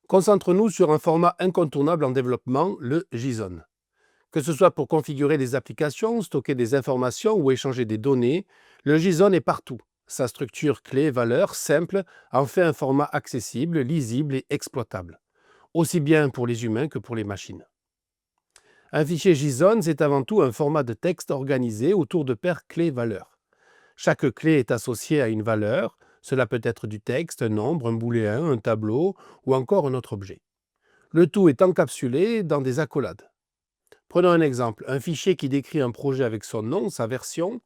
Concentrons-nous sur un format incontournable en développement, le JSON. Que ce soit pour configurer des applications, stocker des informations ou échanger des données, le JSON est partout. Sa structure clé-valeur simple en fait un format accessible, lisible et exploitable, aussi bien pour les humains que pour les machines. Un fichier JSON, c'est avant tout un format de texte organisé autour de paires clé-valeur. Chaque clé est associée à une valeur. Cela peut être du texte, un nombre, un booléen, un tableau ou encore un autre objet. Le tout est encapsulé dans des accolades. Prenons un exemple, un fichier qui décrit un projet avec son nom, sa version,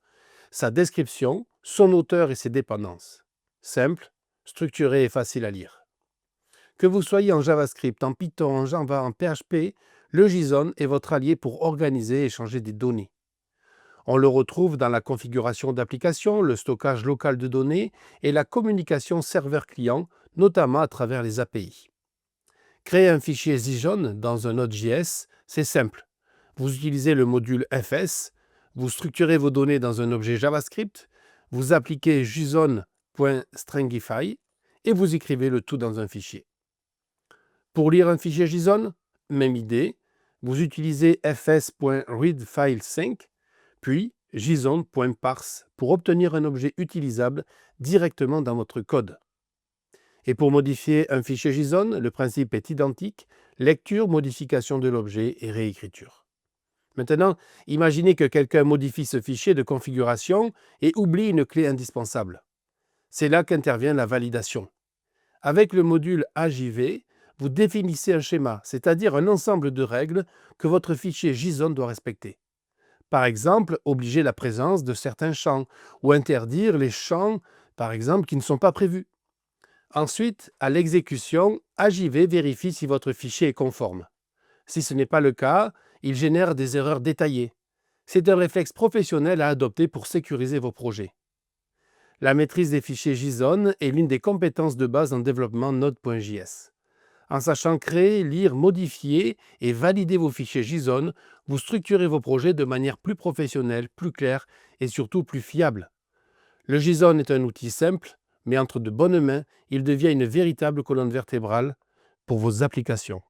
sa description, son auteur et ses dépendances. Simple, structuré et facile à lire. Que vous soyez en JavaScript, en Python, en Java, en PHP, le JSON est votre allié pour organiser et échanger des données. On le retrouve dans la configuration d'applications, le stockage local de données et la communication serveur-client, notamment à travers les API. Créer un fichier JSON dans un Node.js, c'est simple. Vous utilisez le module fs, vous structurez vos données dans un objet JavaScript, vous appliquez json.stringify et vous écrivez le tout dans un fichier. Pour lire un fichier JSON, même idée, vous utilisez fs.readFileSync, puis json.parse pour obtenir un objet utilisable directement dans votre code. Et pour modifier un fichier JSON, le principe est identique, lecture, modification de l'objet et réécriture. Maintenant, imaginez que quelqu'un modifie ce fichier de configuration et oublie une clé indispensable. C'est là qu'intervient la validation. Avec le module AJV, vous définissez un schéma, c'est-à-dire un ensemble de règles que votre fichier JSON doit respecter. Par exemple, obliger la présence de certains champs ou interdire les champs, par exemple, qui ne sont pas prévus. Ensuite, à l'exécution, AJV vérifie si votre fichier est conforme. Si ce n'est pas le cas, il génère des erreurs détaillées. C'est un réflexe professionnel à adopter pour sécuriser vos projets. La maîtrise des fichiers JSON est l'une des compétences de base en développement Node.js. En sachant créer, lire, modifier et valider vos fichiers JSON, vous structurez vos projets de manière plus professionnelle, plus claire et surtout plus fiable. Le JSON est un outil simple, mais entre de bonnes mains, il devient une véritable colonne vertébrale pour vos applications.